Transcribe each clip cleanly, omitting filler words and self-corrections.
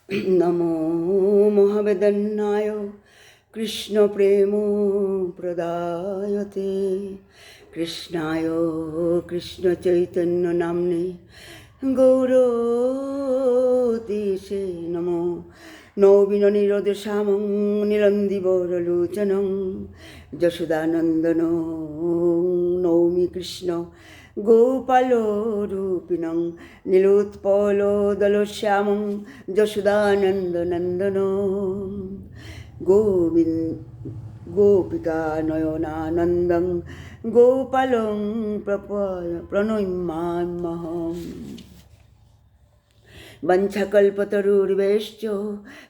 নমো মহাবেদন্নায় কৃষ্ণপ্রেম প্রদায়তে কৃষ্ণায় কৃষ্ণচৈতন্য নাম্নে গৌরতীশে নমো নৌবিন নিরোদশামং নীলন্দিবরলোচনং যশোদানন্দন নৌমি কৃষ্ণ গোপালরূপিণং নীলোৎপলদলশ্যামং যশোদানন্দনন্দন গোপিকানয়নানন্দং গোপালং প্রণমাম্যহम् वंशकल्पतरुर्वेश्च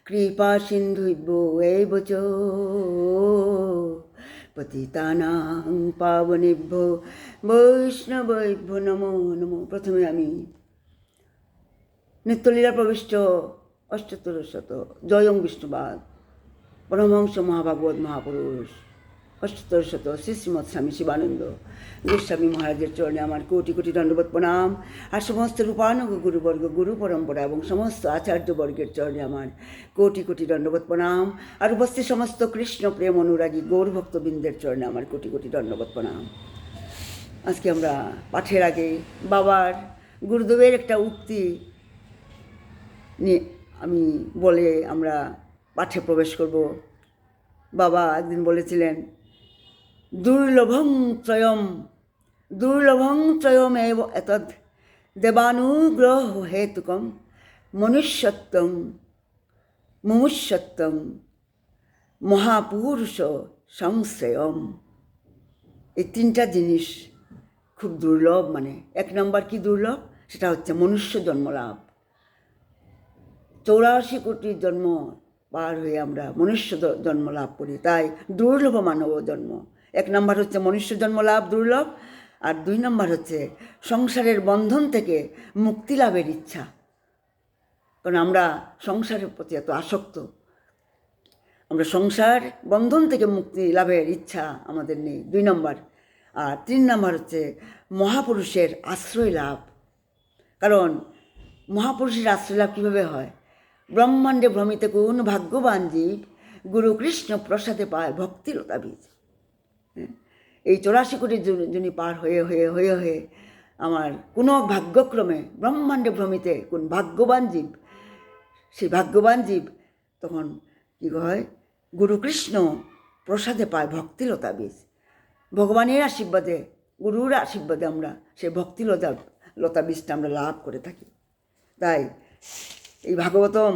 कृपासिन्धुभ्यो एव च पतितानां पावनेभ्यो वैष्णवेभ्यो नमो नमो। प्रथमे आमी नित्यलीला प्रविष्ट अष्टोत्तर शत जयं विष्णुपाद परमहंस महाभागवत महापुरुष अष्टोत्तर शत श्री श्रीमद स्वामी शिवानंद गोस्वामी महाराजेर चरणे आमार कोटि कोटि दंडवत प्रणाम और समस्त रूपानुग गुरुवर्ग गुरु परम्परा और समस्त आचार्यवर्गेर चरणे आमार कोटि कोटि दंडवत प्रणाम और उपस्थित समस्त कृष्ण प्रेम अनुरागी गौरभक्तबृंदेर चरणे आमार कोटि कोटि दंडवत प्रणाम। आज के आमरा पाठेर आगे बाबार गुरुदेवेर एकटा उक्ति आमी बोले आमरा पाठे प्रवेश करब। बाबा एकदिन बोलेছিলেন दुर्लभं त्रयमेव एतद् देवानुग्रह हेतुकं मनुष्यत्वं मुमुक्षुत्वं महापुरुष संश्रयम। এই তিনটা জিনিস খুব দুর্লভ। মানে এক নম্বর কি দুর্লভ, সেটা হচ্ছে মনুষ্য জন্ম লাভ। 84 কোটি জন্ম পার হয়ে আমরা মনুষ্য জন্ম লাভ করি, তাই দুর্লভ মানব জন্ম। এক নম্বর হচ্ছে মনুষ্য জন্ম লাভ দুর্লভ, আর দুই নম্বর হচ্ছে সংসারের বন্ধন থেকে মুক্তি লাভের ইচ্ছা। কারণ আমরা সংসারের প্রতি এত আসক্ত, আমরা সংসার বন্ধন থেকে মুক্তি লাভের ইচ্ছা আমাদের নেই, দুই নম্বর। আর তিন নম্বর হচ্ছে মহাপুরুষের আশ্রয় লাভ। কারণ মহাপুরুষের আশ্রয় লাভ কীভাবে হয়? ব্রহ্মাণ্ডে ভ্রমিত কোন ভাগ্যবান জীব গুরু কৃষ্ণ প্রসাদে পায় ভক্তিলতা বীজ। এই 84 কোটি জনি পার হয়ে হয়ে হয়ে হয়ে আমার কোনো ভাগ্যক্রমে ব্রহ্মাণ্ডে ভ্রমিতে কোন ভাগ্যবান জীব, সেই ভাগ্যবান জীব তখন কী হয়, গুরু কৃষ্ণ প্রসাদে পায় ভক্তিলতা বীজ। ভগবানের আশীর্বাদে, গুরুর আশীর্বাদে আমরা সেই ভক্তিলতা বীজটা আমরা লাভ করে থাকি। তাই এই ভাগবতম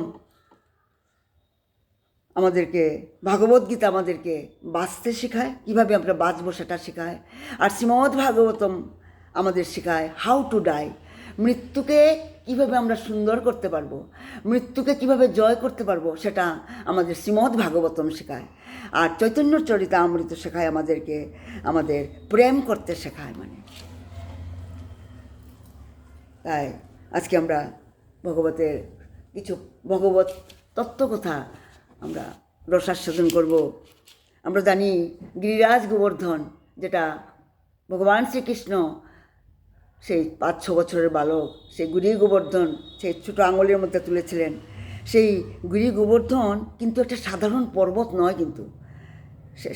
আমাদেরকে, ভাগবদ্গীতা আমাদেরকে বাঁচতে শেখায়, কীভাবে আমরা বাঁচবো সেটা শেখায়। আর শ্রীমদ্ ভাগবতম আমাদের শেখায় হাউ টু ডাই, মৃত্যুকে কীভাবে আমরা সুন্দর করতে পারবো, মৃত্যুকে কীভাবে জয় করতে পারবো, সেটা আমাদের শ্রীমদ্ ভাগবতম শেখায়। আর চৈতন্য চরিতামৃত শেখায় আমাদেরকে, আমাদের প্রেম করতে শেখায়। মানে তাই আজকে আমরা ভগবতের কিছু ভগবত তত্ত্বকথা আমরা রসাস্বাদন করব। আমরা জানি গিরিরাজ গোবর্ধন, যেটা ভগবান শ্রীকৃষ্ণ সেই 5-6 বছরের বালক, সেই গিরি গোবর্ধন সেই ছোটো আঙুলের মধ্যে তুলেছিলেন। সেই গিরি গোবর্ধন কিন্তু একটা সাধারণ পর্বত নয়, কিন্তু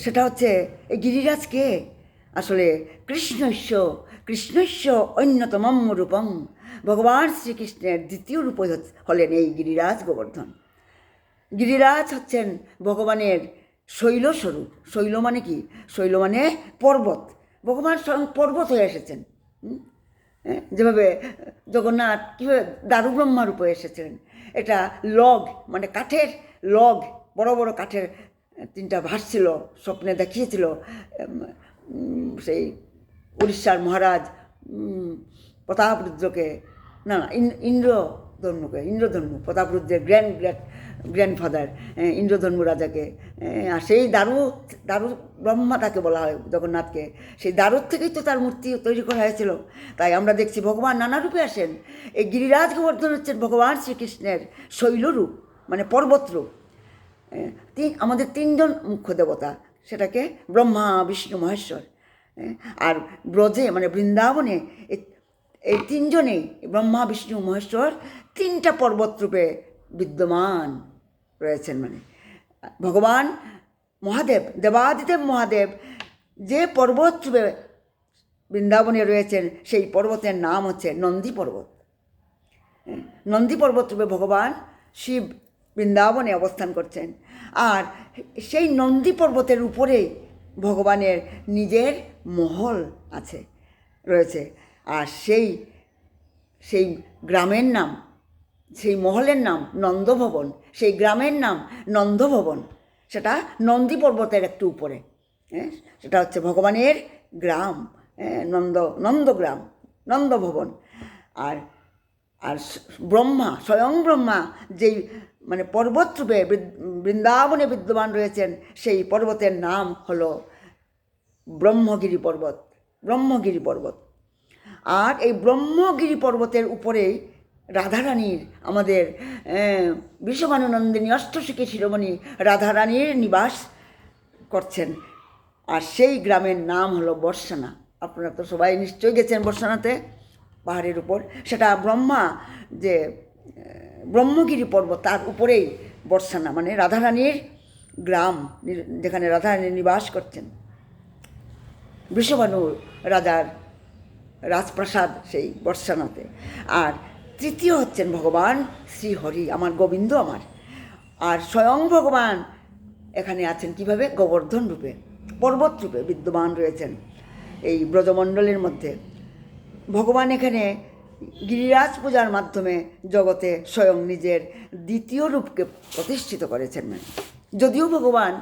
সেটা হচ্ছে এই গিরিরাজ কে? আসলে কৃষ্ণস্য অন্যতমম রূপং, ভগবান শ্রীকৃষ্ণের দ্বিতীয় রূপ হলেন এই গিরিরাজ গোবর্ধন। গিরিরাজ হচ্ছেন ভগবানের শৈলস্বরূপ। শৈল মানে কি? শৈল মানে পর্বত। ভগবান স্বয়ং পর্বত হয়ে এসেছেন। যেভাবে জগন্নাথ কীভাবে দারু ব্রহ্মা রূপে এসেছিলেন। এটা লগ মানে কাঠের লগ, বড় বড় কাঠের 3টা ভাসছিল, স্বপ্নে দেখিয়েছিল সেই উড়িষ্যার মহারাজ প্রতাপরুদ্রকে, না ইন্দ্রধর্ম প্রতাপরুদ্রের গ্র্যান্ডফাদার ইন্দ্রধর্ম রাজাকে। আর সেই দারু ব্রহ্মা তাকে বলা হয় জগন্নাথকে। সেই দারুর থেকেই তো তার মূর্তি তৈরি করা হয়েছিল। তাই আমরা দেখছি ভগবান নানা রূপে আসেন। এই গিরিরাজ গোবর্ধন হচ্ছেন ভগবান শ্রীকৃষ্ণের শৈলরূপ, মানে পর্বতরূপ। আমাদের 3জন মুখ্য দেবতা, সেটাকে ব্রহ্মা বিষ্ণু মহেশ্বর। আর ব্রজে মানে বৃন্দাবনে এই 3জনেই ব্রহ্মা বিষ্ণু মহেশ্বর 3টা পর্বত রূপে বিদ্যমান রয়েছেন। মানে ভগবান মহাদেব, দেবাদিদেব মহাদেব যে পর্বত রূপে বৃন্দাবনে রয়েছেন, সেই পর্বতের নাম হচ্ছে নন্দী পর্বত। নন্দী পর্বত রূপে ভগবান শিব বৃন্দাবনে অবস্থান করছেন। আর সেই নন্দী পর্বতের উপরে ভগবানের নিজের মহল আছে, রয়েছে। আর সেই গ্রামের নাম, সেই মহলের নাম নন্দভবন, সেই গ্রামের নাম নন্দভবন। সেটা নন্দী পর্বতের একটু উপরে, সেটা হচ্ছে ভগবানের গ্রাম, নন্দগ্রাম, নন্দভবন। আর আর ব্রহ্মা, স্বয়ং ব্রহ্মা যেই মানে পর্বতরূপে বৃন্দাবনে বিদ্যমান রয়েছেন, সেই পর্বতের নাম হলো ব্রহ্মগিরি পর্বত, ব্রহ্মগিরি পর্বত। আর এই ব্রহ্মগিরি পর্বতের উপরেই রাধারানীর, আমাদের বিশ্বমানন্দিনী অষ্টসখী শিরোমণি রাধারানীর নিবাস করছেন। আর সেই গ্রামের নাম হলো বর্ষানা। আপনারা তো সবাই নিশ্চয়ই গেছেন বর্ষানাতে, পাহাড়ের উপর। সেটা ব্রহ্মা যে ব্রহ্মগিরি পর্বত, তার উপরেই বর্ষানা, মানে রাধারানীর গ্রাম, যেখানে রাধারানী নিবাস করছেন। বৃষভানু রাজার রাজপ্রাসাদ সেই বর্ষানাতে। আর তৃতীয় হচ্ছেন ভগবান শ্রীহরি, আমার গোবিন্দ আমার। আর স্বয়ং ভগবান এখানে আছেন কিভাবে? গোবর্ধন রূপে, পর্বত রূপে বিদ্যমান রয়েছেন এই ব্রজমণ্ডলের মধ্যে। ভগবান এখানে গিরিরাজ পূজার মাধ্যমে জগতে স্বয়ং নিজের দ্বিতীয় রূপকে প্রতিষ্ঠিত করেছেন। যদিও ভগবান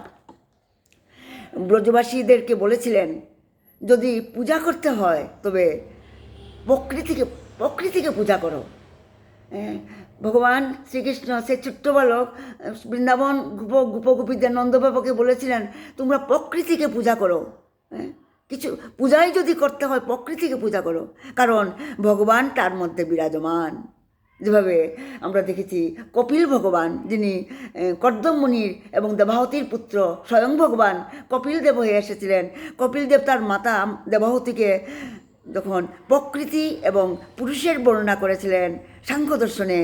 ব্রজবাসীদেরকে বলেছিলেন, যদি পূজা করতে হয় তবে প্রকৃতিকে পূজা করো। ভগবান শ্রীকৃষ্ণ সে ছোট্ট বালক বৃন্দাবন গোপগোপীদের নন্দবাবাকে বলেছিলেন, তোমরা প্রকৃতিকে পূজা করো। কিছু পূজাই যদি করতে হয় প্রকৃতিকে পূজা করো, কারণ ভগবান তার মধ্যে বিরাজমান। যেভাবে আমরা দেখেছি কপিল ভগবান, যিনি কর্দম মুনির এবং দেবাহুতির পুত্র, স্বয়ং ভগবান কপিল দেব হয়ে এসেছিলেন। কপিল দেব তার মাতা দেবাহুতিকে যখন প্রকৃতি এবং পুরুষের বর্ণনা করেছিলেন সাংখ্য দর্শনে,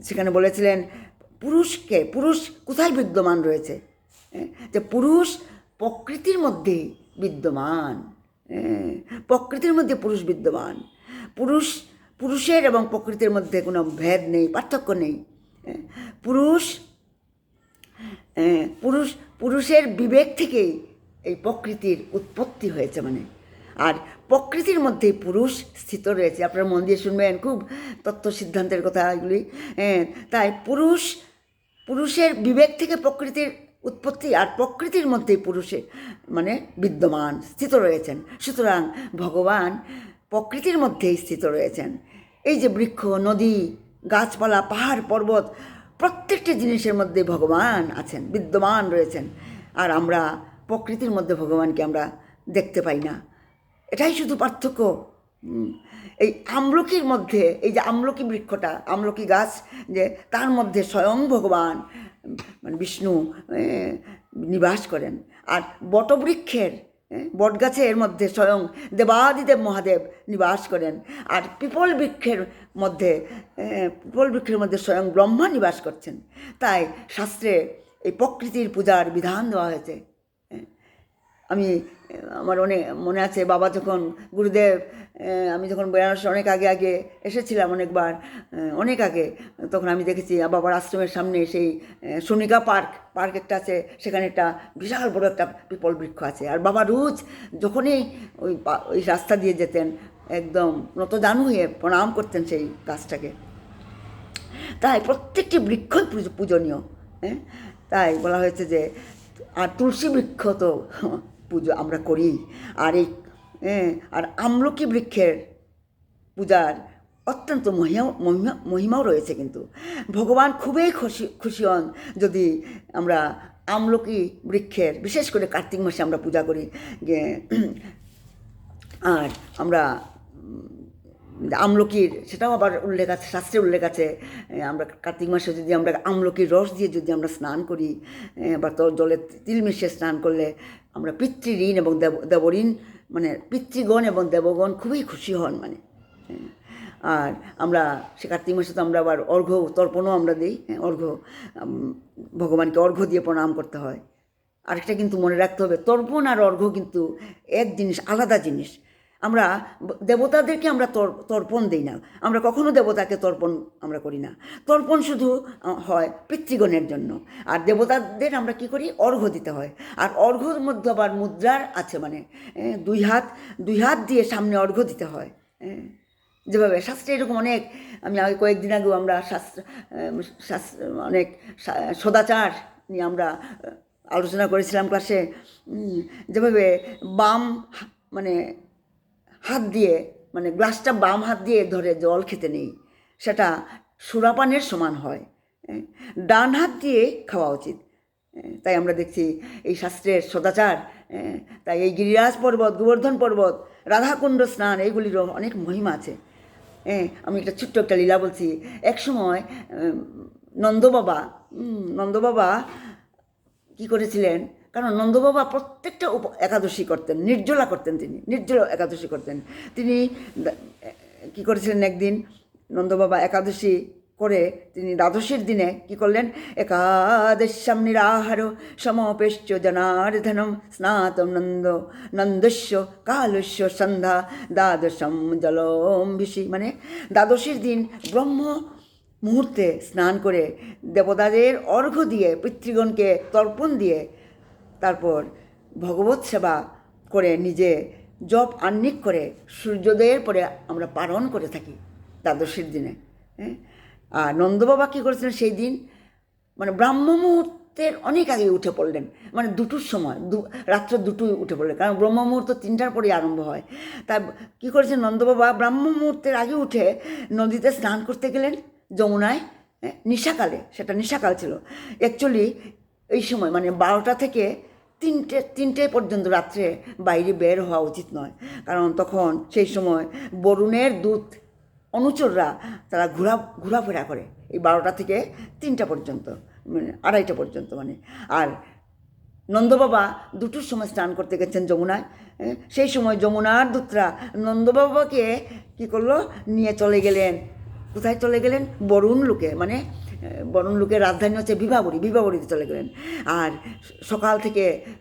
সেখানে বলেছিলেন পুরুষ কোথায় বিদ্যমান রয়েছে, যে পুরুষ প্রকৃতির মধ্যে বিদ্যমান, প্রকৃতির মধ্যে পুরুষ বিদ্যমান। পুরুষের এবং প্রকৃতির মধ্যে কোনো ভেদ নেই, পার্থক্য নেই। পুরুষের বিবেক থেকেই এই প্রকৃতির উৎপত্তি হয়েছে। মানে আর প্রকৃতির মধ্যেই পুরুষ স্থিত রয়েছে। আপনারা মন দিয়ে শুনবেন, খুব তত্ত্ব সিদ্ধান্তের কথা এগুলি। তাই পুরুষের বিবেক থেকে প্রকৃতির উৎপত্তি, আর প্রকৃতির মধ্যেই পুরুষে মানে বিদ্যমান স্থিত রয়েছেন। সুতরাং ভগবান প্রকৃতির মধ্যেই স্থিত রয়েছেন। এই যে বৃক্ষ, নদী, গাছপালা, পাহাড়, পর্বত, প্রত্যেকটি জিনিসের মধ্যে ভগবান আছেন, বিদ্যমান রয়েছেন। আর আমরা প্রকৃতির মধ্যে ভগবানকে আমরা দেখতে পাই না। এটাই শুধু পার্থক্য। এই আমলকির মধ্যে, এই যে আমলকি বৃক্ষটা, আমলকি গাছ, যে তার মধ্যে স্বয়ং ভগবান মানে বিষ্ণু নিবাস করেন। আর বটবৃক্ষের, বটগাছের মধ্যে স্বয়ং দেবাদিদেব মহাদেব নিবাস করেন। আর পিপল বৃক্ষের মধ্যে স্বয়ং ব্রহ্মা নিবাস করছেন। তাই শাস্ত্রে এই প্রকৃতির পূজার বিধান দেওয়া হয়েছে। আমার মনে আছে, বাবা যখন গুরুদেব, আমি যখন বেনারসে অনেক আগে এসেছিলাম, অনেক আগে, তখন আমি দেখেছি বাবার আশ্রমের সামনে সেই সোনিকা পার্ক একটা আছে, সেখানে একটা বিশাল বড় একটা পিপল বৃক্ষ আছে। আর বাবা রোজ যখনই ওই রাস্তা দিয়ে যেতেন, একদম নতজানু হয়ে প্রণাম করতেন সেই গাছটাকে। তাই প্রত্যেকটি বৃক্ষই পূজনীয়। তাই বলা হয়েছে যে, আর তুলসী বৃক্ষ তো পুজো আমরা করি। আর আমলকি বৃক্ষের পূজার অত্যন্ত মহিমাও রয়েছে। কিন্তু ভগবান খুবই খুশি হন যদি আমরা আমলকি বৃক্ষের, বিশেষ করে কার্তিক মাসে আমরা পূজা করি। আর আমরা আমলকির, সেটাও আবার উল্লেখ আছে, শাস্ত্রে উল্লেখ আছে। আমরা কার্তিক মাসে যদি আমরা আমলকির রস দিয়ে যদি আমরা স্নান করি, বা জলে তিল মিশিয়ে স্নান করলে আমরা পিতৃঋণ এবং দেবঋণ, মানে পিতৃগণ এবং দেবগণ খুবই খুশি হন। মানে আর আমরা সে কার্তিক মাসে তো আমরা আবার অর্ঘ্য তর্পণও আমরা দিই, অর্ঘ্য ভগবানকে অর্ঘ্য দিয়ে প্রণাম করতে হয়। আরেকটা কিন্তু মনে রাখতে হবে, তর্পণ আর অর্ঘ্য কিন্তু এক জিনিস, আলাদা জিনিস। আমরা দেবতাদেরকে আমরা তর্পণ দিই না, আমরা কখনো দেবতাকে তর্পণ আমরা করি না। তর্পণ শুধু হয় পিতৃগণের জন্য, আর দেবতাদের আমরা কি করি, অর্ঘ্য দিতে হয়। আর অর্ঘ্যর মধ্যে আবার মুদ্রার আছে, মানে দুই হাত দিয়ে সামনে অর্ঘ্য দিতে হয়। যেভাবে শাস্ত্রে এরকম অনেক, আমি কয়েকদিন আগেও আমরা শাস্ত্র অনেক সদাচার নিয়ে আমরা আলোচনা করেছিলাম ক্লাসে। যেভাবে বাম মানে হাত দিয়ে, মানে গ্লাসটা বাম হাত দিয়ে ধরে জল খেতে নেই, সেটা সুরাপানের সমান হয়। ডান হাত দিয়ে খাওয়া উচিত। তাই আমরা দেখছি এই শাস্ত্রের সদাচার। তাই এই গিরিরাজ পর্বত, গোবর্ধন পর্বত, রাধাকুণ্ড স্নান, এইগুলিরও অনেক মহিমা আছে। আমি একটা ছোট্ট একটা লীলা বলছি। এক সময় নন্দবাবা কি করেছিলেন, কারণ নন্দবাবা প্রত্যেকটা একাদশী করতেন, নির্জলা করতেন, তিনি নির্জলা একাদশী করতেন। তিনি কি করেছিলেন, একদিন নন্দবাবা একাদশী করে তিনি দ্বাদশীর দিনে কি করলেন, একাদশ্যাম নিরাহার সমপেশ্চ জনার্দনম স্নাতম নন্দস্য কালস্য সন্ধ্যা দ্বাদশম জলম্ভিষি, মানে দ্বাদশীর দিন ব্রহ্ম মুহূর্তে স্নান করে দেবতাদের অর্ঘ্য দিয়ে, পিতৃগণকে তর্পণ দিয়ে, তারপর ভগবত সেবা করে নিজে জপ আহ্নিক করে সূর্যোদয়ের পরে আমরা পালন করে থাকি দ্বাদশীর দিনে। আর নন্দবাবা কী করেছিলেন সেই দিন, মানে ব্রাহ্ম মুহূর্তের অনেক আগে উঠে পড়লেন, মানে দুটোর সময়, রাত্র দুটোই উঠে পড়লেন, কারণ ব্রহ্ম মুহূর্ত 3টার পরেই আরম্ভ হয়। তা কী করেছেন নন্দবাবা, ব্রাহ্ম মুহূর্তের আগে উঠে নদীতে স্নান করতে গেলেন, যমুনায়, নিশাকালে, সেটা নিশাকাল ছিল। অ্যাকচুয়ালি এই সময় মানে 12টা থেকে 3টে পর্যন্ত রাত্রে বাইরে বের হওয়া উচিত নয়, কারণ তখন সেই সময় বরুণের দূত অনুচররা তারা ঘোরাফেরা করে এই 12টা থেকে 3টা পর্যন্ত, মানে 2:30 পর্যন্ত, মানে। আর নন্দবাবা 2টোর সময় স্নান করতে গেছেন যমুনায়। সেই সময় যমুনার দূতরা নন্দবাবাকে কী করলো, নিয়ে চলে গেলেন, কোথায় চলে গেলেন, বরুণ লোকে, মানে বরুণ লোকের রাজধানী হচ্ছে বিভাবরীতে চলে গেলেন। আর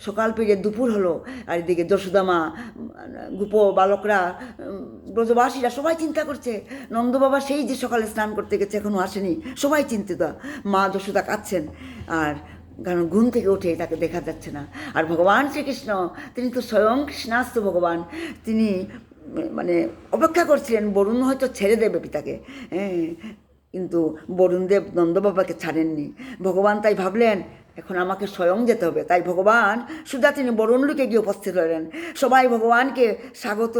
সকাল পেরিয়ে দুপুর হলো, আর এদিকে যশোদামা, গোপ বালকরা, ব্রজবাসীরা সবাই চিন্তা করছে নন্দবাবা সেই যে সকালে স্নান করতে গেছে এখনও আসেনি, সবাই চিন্তিত। মা যশোদা কাঁদছেন, আর কারণ ঘুম থেকে উঠে তাকে দেখা যাচ্ছে না। আর ভগবান শ্রীকৃষ্ণ, তিনি তো স্বয়ং কৃষ্ণাস্ত ভগবান, তিনি মানে অপেক্ষা করছিলেন বরুণ হয়তো ছেড়ে দেবে পিতাকে, কিন্তু বরুণদেব নন্দবাবাকে ছাড়েননি। ভগবান তাই ভাবলেন এখন আমাকে স্বয়ং যেতে হবে। তাই ভগবান সুধা তিনি বরুণ লোকে গিয়ে উপস্থিত হলেন। সবাই ভগবানকে স্বাগত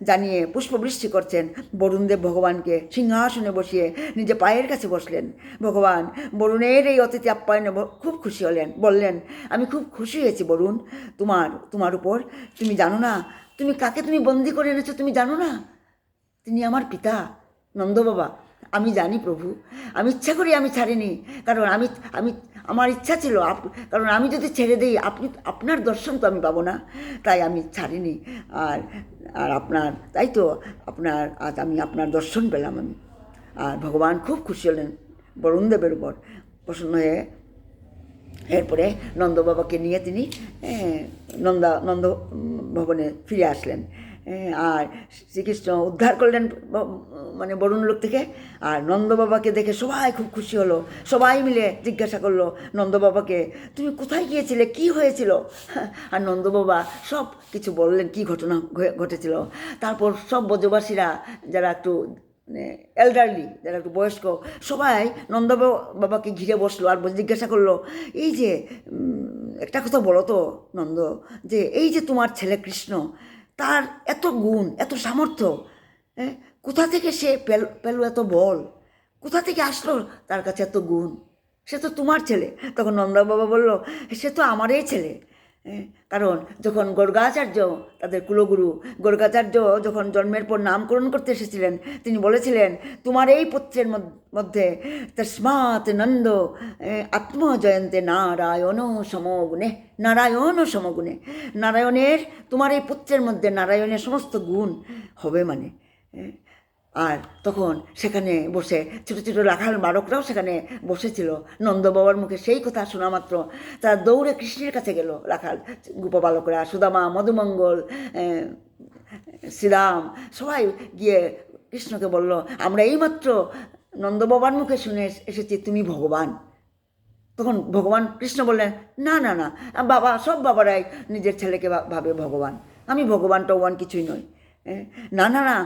জানিয়ে পুষ্পবৃষ্টি করছেন। বরুণদেব ভগবানকে সিংহাসনে বসিয়ে নিজে পায়ের কাছে বসলেন। ভগবান বরুণের এই অতিথি আপ্যায়নে খুব খুশি হলেন, বললেন, আমি খুব খুশি হয়েছি বরুণ তোমার উপর। তুমি জানো না তুমি কাকে তুমি বন্দি করে এনেছো, তুমি জানো না? তিনি আমার পিতা নন্দবাবা। আমি জানি প্রভু, আমি ইচ্ছা করি আমি ছাড়িনি, কারণ আমার ইচ্ছা ছিল, কারণ আমি যদি ছেড়ে দিই আপনার দর্শন তো আমি পাবো না, তাই আমি ছাড়িনি। আর তাই তো আজ আমি আপনার দর্শন পেলাম আমি। আর ভগবান খুব খুশি হলেন বরুণদেবের উপর, প্রসন্ন হয়ে এরপরে নন্দবাবাকে নিয়ে তিনি নন্দ ভবনে ফিরে আসলেন। আর শ্রীকৃষ্ণ উদ্ধার করলেন মানে বরুণ লোক থেকে। আর নন্দবাবাকে দেখে সবাই খুব খুশি হলো। সবাই মিলে জিজ্ঞাসা করলো নন্দবাবাকে, তুমি কোথায় গিয়েছিলে, কি হয়েছিল? আর নন্দবাবা সব কিছু বললেন, কি ঘটনা ঘটেছিল। তারপর সব ব্রজবাসীরা যারা একটু এল্ডারলি, যারা একটু বয়স্ক, সবাই নন্দবাবাকে ঘিরে বসলো আর জিজ্ঞাসা করলো, এই যে একটা কথা বলো তো নন্দ, যে এই যে তোমার ছেলে কৃষ্ণ, তার এত গুণ, এত সামর্থ্য, কোথা থেকে সে পেল এত বল, কোথা থেকে আসলো তার কাছে এত গুণ? সে তো তোমার ছেলে। তখন নন্দবাবা বলল, সে তো আমারই ছেলে। কারণ যখন গর্গাচার্য, তাদের কুলগুরু গর্গাচার্য যখন জন্মের পর নামকরণ করতে এসেছিলেন, তিনি বলেছিলেন, তোমার এই পুত্রের মধ্যে তস্মাৎ নন্দ আত্মজয়ন্তে নারায়ণ সমগুণে, নারায়ণের তোমার এই পুত্রের মধ্যে নারায়ণের সমস্ত গুণ হবে, মানে। আর তখন সেখানে বসে ছোটো ছোটো রাখাল বালকরাও সেখানে বসেছিল। নন্দবাবার মুখে সেই কথা শোনা মাত্র তারা দৌড়ে কৃষ্ণের কাছে গেল। রাখাল গোপবালকরা, সুদামা, মধুমঙ্গল, শ্রীরাম সবাই গিয়ে কৃষ্ণকে বলল, আমরা এইমাত্র নন্দবাবার মুখে শুনে এসেছি তুমি ভগবান। তখন ভগবান কৃষ্ণ বললেন, না না না বাবা, সব বাবারাই নিজের ছেলেকে ভাবে ভগবান, আমি ভগবান টগবান কিছুই নই। না না না,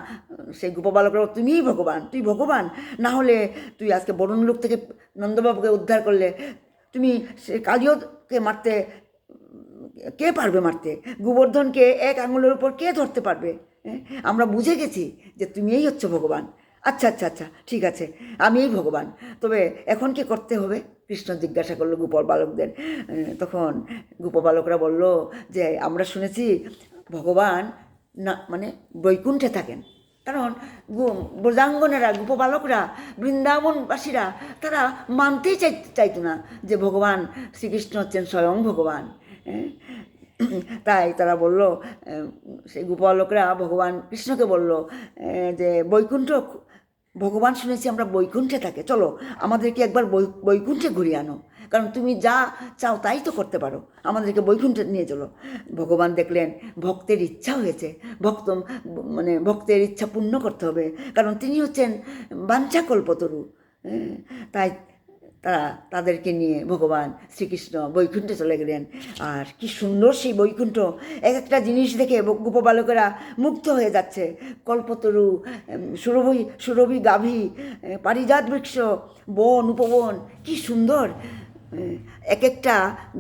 সেই গোপবালকরা, তুমিই ভগবান, তুই ভগবান না হলে তুই আজকে বরুণ লোক থেকে নন্দবাবুকে উদ্ধার করলে, তুমি সে কালিয়কে মারতে কে পারবে মারতে? গোবর্ধনকে এক আঙুলের উপর কে ধরতে পারবে? আমরা বুঝে গেছি যে তুমিই হচ্ছে ভগবান। আচ্ছা আচ্ছা আচ্ছা, ঠিক আছে, আমিই ভগবান, তবে এখন কি করতে হবে? কৃষ্ণ জিজ্ঞাসা করলো গোপাল বালকদের। তখন গোপবালকরা বলল যে আমরা শুনেছি ভগবান না মানে বৈকুণ্ঠে থাকেন। কারণ ব্রজাঙ্গনেরা, গোপবালকরা, বৃন্দাবনবাসীরা তারা মানতেই চাইতো না যে ভগবান শ্রীকৃষ্ণ হচ্ছেন স্বয়ং ভগবান। তাই তারা বলল, সেই গোপালকরা ভগবান কৃষ্ণকে বলল যে বৈকুণ্ঠ, ভগবান শুনেছি আমরা বৈকুণ্ঠে থাকে, চলো আমাদেরকে একবার বৈকুণ্ঠে ঘুরিয়ে আনো, কারণ তুমি যা চাও তাই তো করতে পারো, আমাদেরকে বৈকুণ্ঠে নিয়ে চলো। ভগবান দেখলেন ভক্তের ইচ্ছা হয়েছে, ভক্তের ইচ্ছা পূর্ণ করতে হবে, কারণ তিনি হচ্ছেন বাঞ্ছাকল্পতরু। তাই তাদেরকে নিয়ে ভগবান শ্রীকৃষ্ণ বৈকুণ্ঠে চলে গেলেন। আর কি সুন্দর সেই বৈকুণ্ঠ! এক একটা জিনিস দেখে গোপবালকেরা মুগ্ধ হয়ে যাচ্ছে। কল্পতরু, সুরভি গাভী, পারিজাত বৃক্ষ, বন উপবন, কি সুন্দর! এক একটা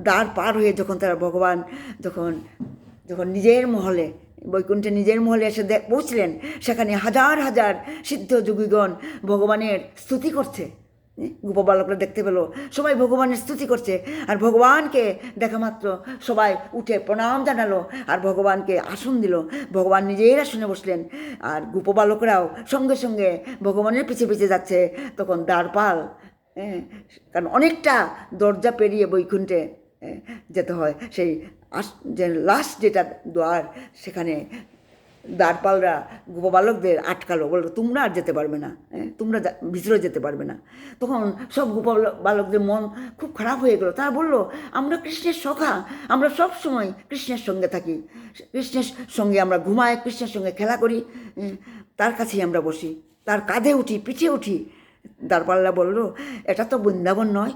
দ্বার পার হয়ে যখন তারা ভগবান যখন নিজের মহলে, বৈকুণ্ঠে নিজের মহলে এসে পৌঁছলেন, সেখানে হাজার হাজার সিদ্ধ যোগীগণ ভগবানের স্তুতি করছে। গোপবালকরা দেখতে পেল সবাই ভগবানের স্তুতি করছে, আর ভগবানকে দেখা মাত্র সবাই উঠে প্রণাম জানালো আর ভগবানকে আসন দিল। ভগবান নিজেই আসনে বসলেন, আর গোপবালকরাও সঙ্গে সঙ্গে ভগবানের পিছে পিছে যাচ্ছে। তখন দ্বারপাল, কারণ অনেকটা দরজা পেরিয়ে বৈকুণ্ঠে যেতে হয়, সেই যে লাস্ট যেটা দ্বার, সেখানে দ্বারপালরা গোপবালকদের আটকালো, বললো তোমরা আর যেতে পারবে না, তোমরা ভিতরে যেতে পারবে না। তখন সব গোপবালকদের মন খুব খারাপ হয়ে গেল। তারা বলল, আমরা কৃষ্ণের সখা, আমরা সব সময় কৃষ্ণের সঙ্গে থাকি, কৃষ্ণের সঙ্গে আমরা ঘুমাই, কৃষ্ণের সঙ্গে খেলা করি, তার কাছেই আমরা বসি, তার কাঁধে উঠি, পিঠে উঠি। দ্বারপালরা বলল, এটা তো বৃন্দাবন নয়,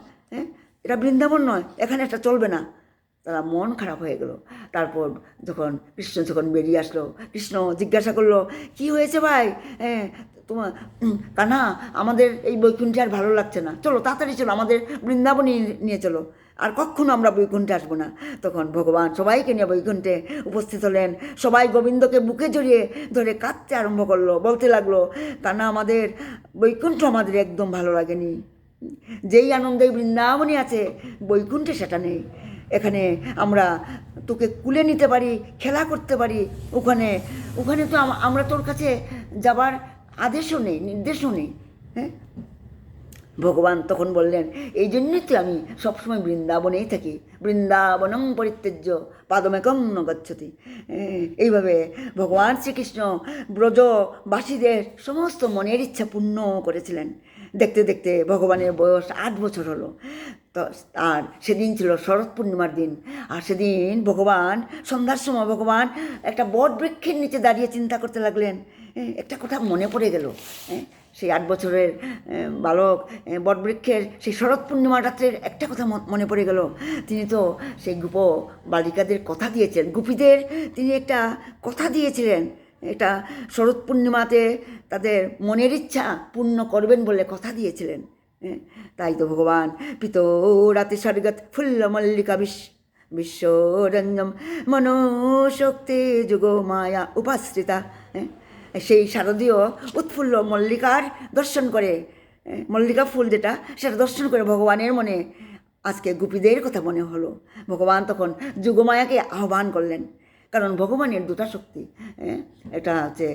এটা বৃন্দাবন নয়, এখানে এটা চলবে না। তারা মন খারাপ হয়ে গেল। তারপর কৃষ্ণ যখন বেরিয়ে আসলো, কৃষ্ণ জিজ্ঞাসা করলো, কি হয়েছে ভাই? তোমার কানা, আমাদের এই বৈকুণ্ঠে আর ভালো লাগছে না, চলো তাড়াতাড়ি চলো, আমাদের বৃন্দাবনে নিয়ে চলো, আর কখনো আমরা বৈকুণ্ঠে আসবো না। তখন ভগবান সবাইকে নিয়ে বৈকুণ্ঠে উপস্থিত হলেন। সবাই গোবিন্দকে বুকে জড়িয়ে ধরে কাঁদতে আরম্ভ করলো, বলতে লাগলো, কানা, আমাদের বৈকুণ্ঠ আমাদের একদম ভালো লাগেনি, যেই আনন্দে বৃন্দাবনে আছে বৈকুণ্ঠে সেটা নেই। এখানে আমরা তোকে কুলে নিতে পারি, খেলা করতে পারি, ওখানে তো আমরা তোর কাছে যাবার আদেশও নেই, নির্দেশও নেই। ভগবান তখন বললেন, এই জন্যই তো আমি সবসময় বৃন্দাবনেই থাকি, বৃন্দাবনং পরিত্যজ্য পাদমেকং ন গচ্ছতি। এইভাবে ভগবান শ্রীকৃষ্ণ ব্রজবাসীদের সমস্ত মনের ইচ্ছা পূর্ণ করেছিলেন। দেখতে দেখতে ভগবানের বয়স 8 বছর হলো। তো আর সেদিন ছিল শরৎ পূর্ণিমার দিন। আর সেদিন ভগবান সন্ধ্যার সময় ভগবান একটা বট বৃক্ষের নিচে দাঁড়িয়ে চিন্তা করতে লাগলেন। একটা কথা মনে পড়ে গেল, সেই 8 বছরের বালক বটবৃক্ষের সেই শরৎ পূর্ণিমা রাত্রের একটা কথা মনে পড়ে গেল। তিনি তো সেই বালিকাদের কথা দিয়েছিলেন, গোপীদের তিনি একটা কথা দিয়েছিলেন, এটা শরৎ পূর্ণিমাতে তাদের মনের ইচ্ছা পূর্ণ করবেন বলে কথা দিয়েছিলেন। তাই তো ভগবান পিতো রাতে স্বর্গত ফুল্ল মল্লিকা বিশ্বরঞ্জম মনোশক্তি যুগ মায়া উপাশ্রিতা, সেই শারদীয় উৎফুল্ল মল্লিকার দর্শন করে, মল্লিকা ফুল যেটা, সেটা দর্শন করে ভগবানের মনে আজকে গোপীদের কথা মনে হলো। ভগবান তখন যুগমায়াকে আহ্বান করলেন, কারণ ভগবানের দুটা শক্তি, এটা হচ্ছে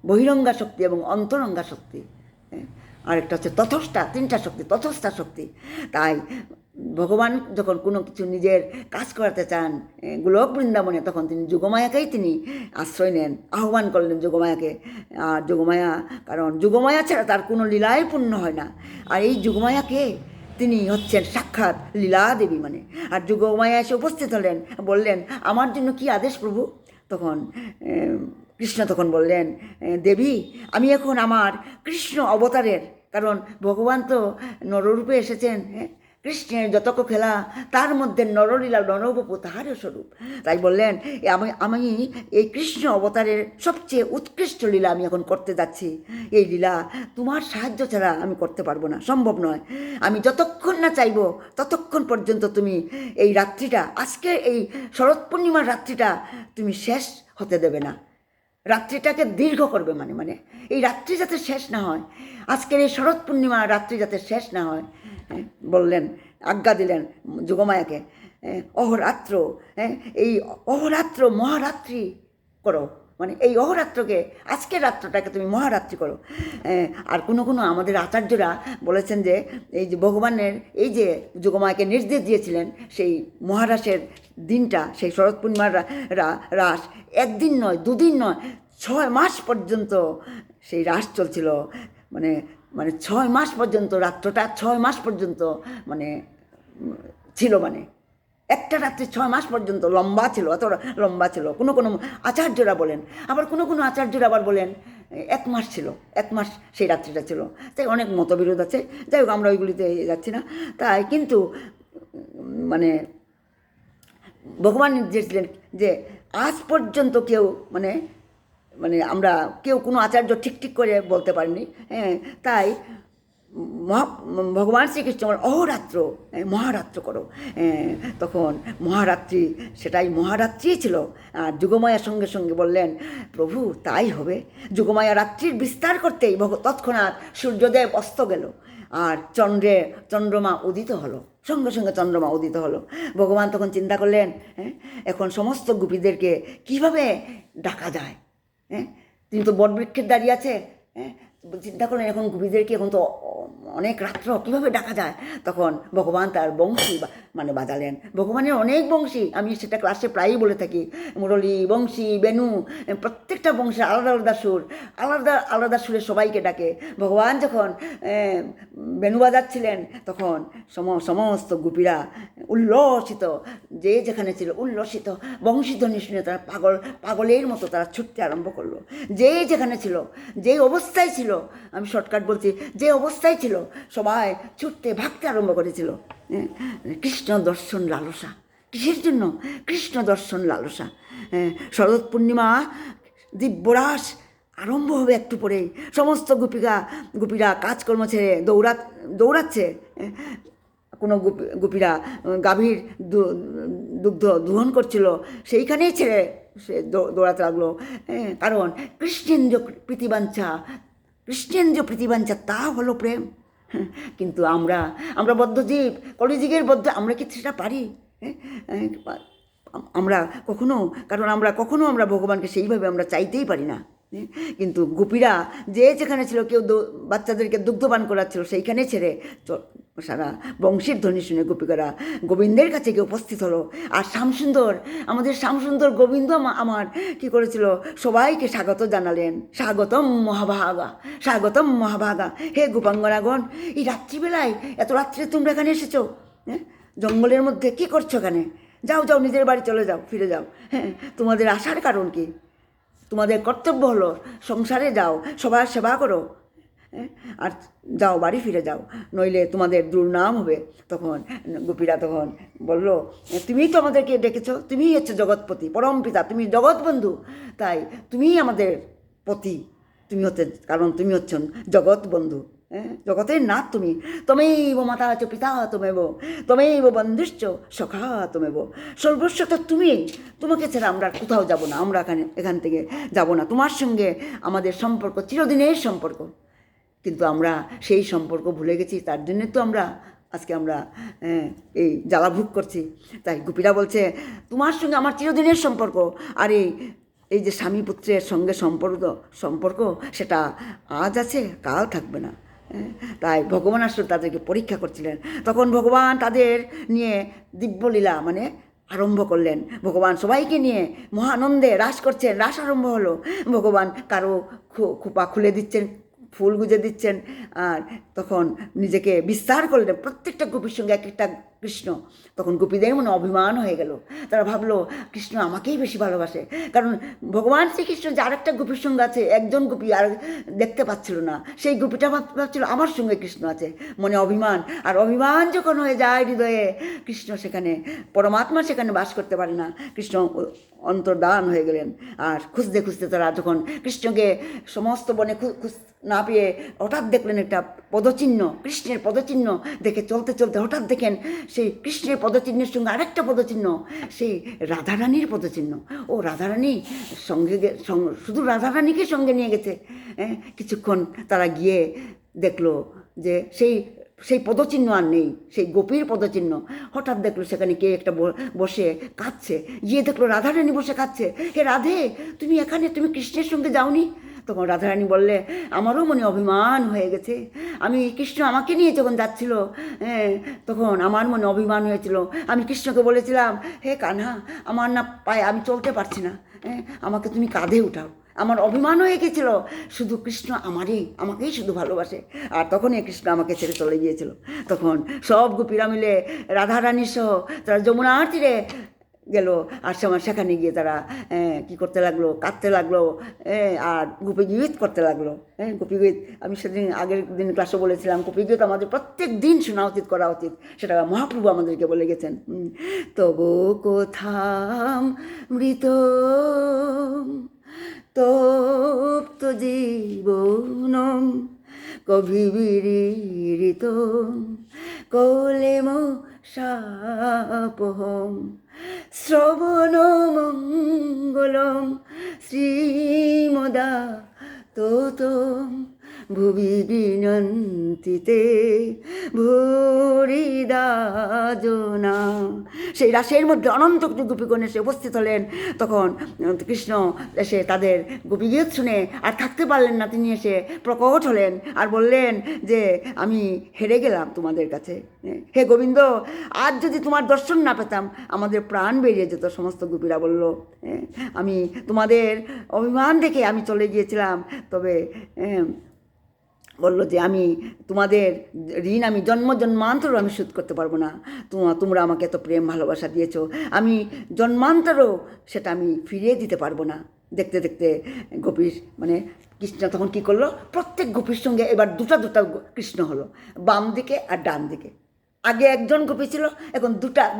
বহিরঙ্গা শক্তি এবং অন্তরঙ্গা শক্তি। আরেকটা হচ্ছে তথস্থা, তিনটা শক্তি, তথস্থা শক্তি। তাই ভগবান যখন কোনো কিছু নিজের কাজ করাতে চান গোলক বৃন্দাবনে, তখন তিনি যোগমায়াকেই তিনি আশ্রয় নেন, আহ্বান করলেন যোগমায়াকে। আর যোগমায়া, কারণ যোগমায়া ছাড়া তার কোনো লীলাই পূর্ণ হয় না। আর এই যোগমায়াকে তিনি হচ্ছেন সাক্ষাৎ লীলা দেবী মানে। আর যোগমায়া এসে উপস্থিত হলেন, বললেন আমার জন্য কি আদেশ প্রভু? তখন কৃষ্ণ তখন বললেন, দেবী আমি এখন আমার কৃষ্ণ অবতারের, কারণ ভগবান তো নররূপে এসেছেন, কৃষ্ণের যতক খেলা তার মধ্যে নরলীলা নরবপু তাহারও স্বরূপ। তাই বললেন আমি এই কৃষ্ণ অবতারের সবচেয়ে উৎকৃষ্ট লীলা আমি এখন করতে যাচ্ছি। এই লীলা তোমার সাহায্য ছাড়া আমি করতে পারবো না, সম্ভব নয়। আমি যতক্ষণ না চাইব ততক্ষণ পর্যন্ত তুমি এই রাত্রিটা, আজকে এই শরৎ পূর্ণিমার রাত্রিটা তুমি শেষ হতে দেবে না, রাত্রিটাকে দীর্ঘ করবে মানে এই রাত্রি যাতে শেষ না হয়, আজকের এই শরৎ পূর্ণিমার রাত্রি যাতে শেষ না হয়। বললেন, আজ্ঞা দিলেন যোগমায়াকে, অহরাত্র, এই অহরাত্র মহারাত্রি করো, মানে এই অহরাত্রকে, আজকের রাত্রটাকে তুমি মহারাত্রি করো। আর কোনো আমাদের আচার্যরা বলেছেন যে এই যে ভগবানের এই যে যোগমায়াকে নির্দেশ দিয়েছিলেন সেই মহারাসের দিনটা, সেই শরৎ পূর্ণিমার রাস একদিন নয়, দুদিন নয়, 6 মাস পর্যন্ত সেই রাস চলছিল। মানে 6 মাস পর্যন্ত, রাত্রটা 6 মাস পর্যন্ত মানে ছিল, মানে একটা রাত্রি 6 মাস পর্যন্ত লম্বা ছিল, এত লম্বা ছিল। কোনো আচার্যরা বলেন, আবার কোনো আচার্যরা আবার বলেন 1 মাস ছিল, 1 মাস সেই রাত্রিটা ছিল। তাই অনেক মতবিরোধ আছে, যাই হোক আমরা ওইগুলিতে যাচ্ছি না। তাই কিন্তু মানে ভগবান নির্দেশ দিলেন যে আজ পর্যন্ত কেউ মানে আমরা কেউ কোনো আচার্য ঠিক করে বলতে পারিনি। তাই ভগবান শ্রীকৃষ্ণ অহরাত্র মহারাত্র করো। তখন মহারাত্রি, সেটাই মহারাত্রি ছিল। আর যোগমায়ার সঙ্গে সঙ্গে বললেন, প্রভু তাই হবে। যোগমায়া রাত্রির বিস্তার করতেই তৎক্ষণাৎ সূর্যদেব অস্ত গেল, আর চন্দ্রমা উদিত হলো, সঙ্গে সঙ্গে চন্দ্রমা উদিত হলো। ভগবান তখন চিন্তা করলেন, এখন সমস্ত গোপীদেরকে কিভাবে ডাকা যায়। তিনি তো বটবৃক্ষের দাঁড়িয়ে আছে, চিন্তা করলেন এখন গোপীদেরকে এখন তো অনেক রাত্র, কীভাবে ডাকা যায়। তখন ভগবান তার বংশী বাজালেন। ভগবানের অনেক বংশী, আমি সেটা ক্লাসে প্রায়ই বলে থাকি, মুরলী, বংশী, বেণু, প্রত্যেকটা বংশের আলাদা আলাদা সুর, আলাদা আলাদা সুরে সবাইকে ডাকে। ভগবান যখন বেণু বাজাচ্ছিলেন তখন সমস্ত গোপীরা উল্লসিত, যে যেখানে ছিল উল্লসিত, বংশীধ্বনি শুনে তারা পাগলের মতো তারা ছুটতে আরম্ভ করলো। যে যেখানে ছিল, যে অবস্থায় ছিল, আমি শর্টকাট বলছি, যে অবস্থায় ছিল সবাই ছুটতে ভাগতে আরম্ভ করেছিল। কৃষ্ণ দর্শন লালসা, কিসের জন্য? কৃষ্ণ দর্শন লালসা। শরৎ পূর্ণিমা দিব্যরাস আরম্ভ হবে একটু পরেই। সমস্ত গোপীরা কাজকর্ম ছেড়ে দৌড়াচ্ছে। কোনো গোপীরা গাভীর দুগ্ধ দোহন করছিল, সেইখানেই ছেড়ে সে দৌড়াতে লাগলো। কারণ কৃষ্ণেন্দ্র প্রীতিবাঞ্ছা তা হলো প্রেম। কিন্তু আমরা বদ্ধজীব, কলিযুগের বদ্ধ, আমরা কি সেটা পারি? আমরা কখনো আমরা ভগবানকে সেইভাবে আমরা চাইতেই পারি না। কিন্তু গোপীরা যে যেখানে ছিল, কেউ বাচ্চাদেরকে দুগ্ধপান করাচ্ছিল, সেইখানে ছেড়ে সারা বংশীর ধ্বনি শুনে গোপিকারা গোবিন্দের কাছে গিয়ে উপস্থিত হলো। আর আমাদের শ্যামসুন্দর গোবিন্দ আমার কি করেছিল, সবাইকে স্বাগত জানালেন। স্বাগতম মহাভাগা, হে গোপাঙ্গনাগণ, এই রাত্রিবেলায় এত রাত্রে তোমরা এখানে এসেছো, জঙ্গলের মধ্যে কি করছো এখানে? যাও নিজের বাড়ি চলে যাও, ফিরে যাও। তোমাদের আসার কারণ কি? তোমাদের কর্তব্য হলো সংসারে যাও, সবার সেবা করো, আর যাও, বাড়ি ফিরে যাও, নইলে তোমাদের দুর্নাম হবে। তখন গোপীরা তখন বলল, তুমিই তো আমাদেরকে ডেকেছো, তুমিই হচ্ছে জগৎপতি, পরম পিতা, তুমি জগৎবন্ধু, তাই তুমিই আমাদের পতি, কারণ তুমি হচ্ছেন জগৎবন্ধু, জগতের নাথ তুমি। তমেব মাতা চ পিতা তমেব বন্ধুশ্চ সখা তমেব, সর্বস্ব তো তুমি, তোমাকে ছাড়া আমরা কোথাও যাব না, আমরা এখান থেকে যাব না। তোমার সঙ্গে আমাদের সম্পর্ক চিরদিনের সম্পর্ক, কিন্তু আমরা সেই সম্পর্ক ভুলে গেছি। তার জন্যে তো আজকে আমরা এই জ্বালা ভোগ করছি। তাই গোপীরা বলছে, তোমার সঙ্গে আমার চিরদিনের সম্পর্ক, আর এই যে স্বামী পুত্রের সঙ্গে সম্পর্ক সেটা আজ আছে, কাল থাকবে না। তাই ভগবান আসলে তাদেরকে পরীক্ষা করছিলেন। তখন ভগবান তাদের নিয়ে দিব্যলীলা মানে আরম্ভ করলেন। ভগবান সবাইকে নিয়ে মহানন্দে রাস করছেন। রাস আরম্ভ হলো। ভগবান কারো খোপা খুলে দিচ্ছেন, ফুল গুজে দিচ্ছেন, আর তখন নিজেকে বিস্তার করলেন প্রত্যেকটা গোপীর সঙ্গে এক একটা কৃষ্ণ। তখন গোপীদের মনে অভিমান হয়ে গেল। তারা ভাবলো কৃষ্ণ আমাকেই বেশি ভালোবাসে, কারণ ভগবান শ্রীকৃষ্ণ যে আরেকটা গোপীর সঙ্গে আছে, একজন গোপী আর দেখতে পাচ্ছিল না, সেই গোপীটা ভাবছিল আমার সঙ্গে কৃষ্ণ আছে। মনে অভিমান, আর অভিমান যখন হয়ে যায় হৃদয়ে, কৃষ্ণ সেখানে, পরমাত্মা সেখানে বাস করতে পারে না। কৃষ্ণ অন্তর্ধান হয়ে গেলেন। আর খুঁজতে খুঁজতে তারা যখন কৃষ্ণকে সমস্ত বনে না পেয়ে হঠাৎ দেখলেন একটা পদচিহ্ন, কৃষ্ণের পদচিহ্ন দেখে চলতে চলতে হঠাৎ দেখেন সেই কৃষ্ণের পদচিহ্নের সঙ্গে আরেকটা পদচিহ্ন, সেই রাধারানীর পদচিহ্ন। ও রাধারানী সঙ্গে শুধু রাধারানীকে সঙ্গে নিয়ে গেছে। কিছুক্ষণ তারা গিয়ে দেখলো যে সেই পদচিহ্ন আর নেই, সেই গোপীর পদচিহ্ন। হঠাৎ দেখলো সেখানে কে একটা বসে কাঁদছে। গিয়ে দেখলো রাধারানী বসে কাঁদছে। হে রাধে, তুমি এখানে, তুমি কৃষ্ণের সঙ্গে যাওনি? তখন রাধারানী বললে আমারও মনে অভিমান হয়ে গেছে। আমি কৃষ্ণ আমাকে নিয়ে যখন যাচ্ছিল, তখন আমার মনে অভিমান হয়েছিল। আমি কৃষ্ণকে বলেছিলাম, হে কানহা, আমার না পায়ে, আমি চলতে পারছি না, আমাকে তুমি কাঁধে উঠাও। আমার অভিমান হয়ে গেছিল, শুধু কৃষ্ণ আমাকেই শুধু ভালোবাসে। আর তখনই কৃষ্ণ আমাকে ছেড়ে চলে গিয়েছিল। তখন সব গোপীরা মিলে রাধারানী সহ তারা যমুনার তীরে গেল। আর সেখানে গিয়ে তারা কী করতে লাগলো, কাঁদতে লাগলো, আর গোপীগীত করতে লাগলো। গোপীগীত আমি সেদিন আগের দিন ক্লাসে বলেছিলাম, গোপীগীত আমাদের প্রত্যেক দিন শোনা উচিত, করা উচিত। সেটা মহাপ্রভু আমাদেরকে বলে গেছেন। তবু কোথাম মৃত তপ্ত জীবন কবিবিরিত কলেম সাপহম শ্রবণ মঙ্গলম শ্রীমদা তোত ভুবি বিনন্তিতে ভরিদা জনা। সেই রাসের মধ্যে অনন্ত গোপীগণ এসে উপস্থিত হলেন। তখন কৃষ্ণ এসে তাদের গোপীগীত শুনে আর থাকতে পারলেন না। তিনি এসে প্রকট হলেন আর বললেন যে আমি হেরে গেলাম তোমাদের কাছে। হে গোবিন্দ, আজ যদি তোমার দর্শন না পেতাম আমাদের প্রাণ বেরিয়ে যেত। সমস্ত গোপীরা বলল, আমি তোমাদের অভিমান দেখে আমি চলে গিয়েছিলাম, তবে বললো যে আমি তোমাদের ঋণ আমি জন্মান্তরও আমি শোধ করতে পারবো না। তোমরা আমাকে এত প্রেম ভালোবাসা দিয়েছো, আমি জন্মান্তরও সেটা আমি ফিরিয়ে দিতে পারবো না। দেখতে দেখতে গোপীর মানে কৃষ্ণ তখন কী করলো, প্রত্যেক গোপীর সঙ্গে এবার দুটা কৃষ্ণ হলো, বাম দিকে আর ডান দিকে। আগে একজন গোপী ছিল, এখন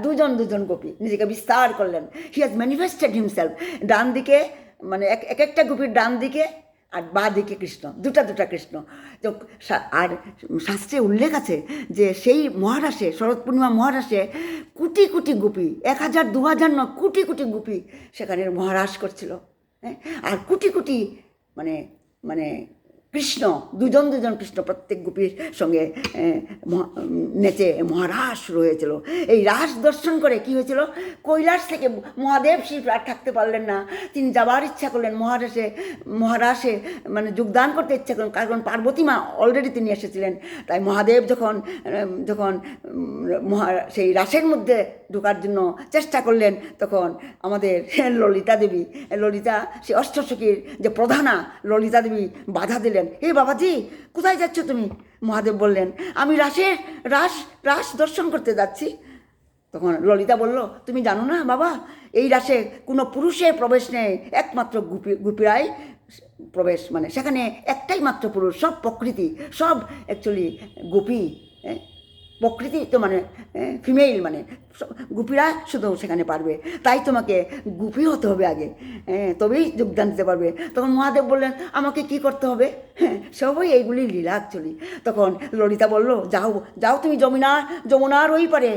দুজন গোপী নিজেকে বিস্তার করলেন। He has manifested himself. ডান দিকে মানে এক একটা গোপীর ডান দিকে আর বা দিকে কৃষ্ণ, দুটা কৃষ্ণ। তো আর শাস্ত্রে উল্লেখ আছে যে সেই মহারাসে, শরৎ পূর্ণিমা মহারাসে কোটি কোটি গোপী, 1000 2000 নয়, কোটি কোটি গোপী সেখানে মহারাস করছিল। আর কোটি কোটি মানে মানে কৃষ্ণ, দুজন কৃষ্ণ প্রত্যেক গোপীর সঙ্গে নেচে মহারাস শুরু হয়েছিল। এই রাস দর্শন করে কি হয়েছিল, কৈলাস থেকে মহাদেব শিব আর থাকতে পারলেন না। তিনি যাবার ইচ্ছা করলেন মহারাসে মানে যোগদান করতে ইচ্ছা করলেন, কারণ পার্বতী মা অলরেডি তিনি এসেছিলেন। তাই মহাদেব যখন সেই রাসের মধ্যে ঢোকার জন্য চেষ্টা করলেন, তখন আমাদের ললিতা দেবী, সে অষ্টসখীর যে প্রধানা ললিতা দেবী বাধা দিলেন। হে বাবাজি, কোথায় যাচ্ছ তুমি? মহাদেব বললেন, আমি রাস দর্শন করতে যাচ্ছি। তখন ললিতা বলল, তুমি জানো না বাবা, এই রাসে কোনো পুরুষের প্রবেশ নেই, একমাত্র গোপীরাই প্রবেশ। মানে সেখানে একটাই মাত্র পুরুষ, সব প্রকৃতি, সব অ্যাকচুয়ালি গোপী। প্রকৃতি তো মানে ফিমেল, মানে গোপীরা শুধু সেখানে পারবে। তাই তোমাকে গোপী হতে হবে আগে, তবেই যোগদান দিতে পারবে। তখন মহাদেব বললেন, আমাকে কি করতে হবে? সবই এইগুলি লীলা অ্যাকচুয়ালি। তখন ললিতা বলল, যাও তুমি যমুনার ওই পারে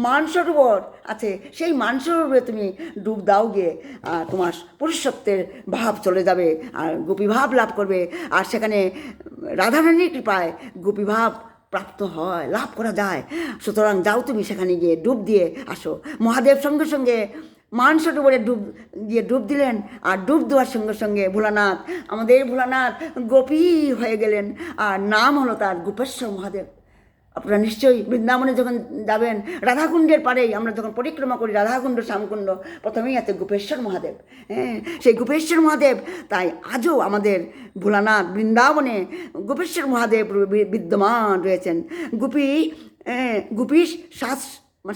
মানসরোবর আছে, সেই মানসরোবরে তুমি ডুব দাও গিয়ে, আর তোমার পুরুষত্বের ভাব চলে যাবে আর গোপী ভাব লাভ করবে। আর সেখানে রাধারানীর কৃপায় গোপী ভাব লাভ করা যায়। সুতরাং যাও তুমি সেখানে গিয়ে ডুব দিয়ে আসো। মহাদেব সঙ্গে সঙ্গে মানসরোবরে ডুব দিলেন। আর ডুব দেওয়ার সঙ্গে সঙ্গে ভোলানাথ, আমাদের ভোলানাথ গোপী হয়ে গেলেন, আর নাম হলো তার গোপেশ্বর মহাদেব। আপনারা নিশ্চয়ই বৃন্দাবনে যখন যাবেন, রাধাকুণ্ডের পাড়েই আমরা যখন পরিক্রমা করি, রাধাকুণ্ড শ্যামকুণ্ড, প্রথমেই আছে গোপেশ্বর মহাদেব। হ্যাঁ, সেই গোপেশ্বর মহাদেব, তাই আজও আমাদের ভোলানাথ বৃন্দাবনে গোপেশ্বর মহাদেব বিদ্যমান রয়েছেন। গুপি শ্বাস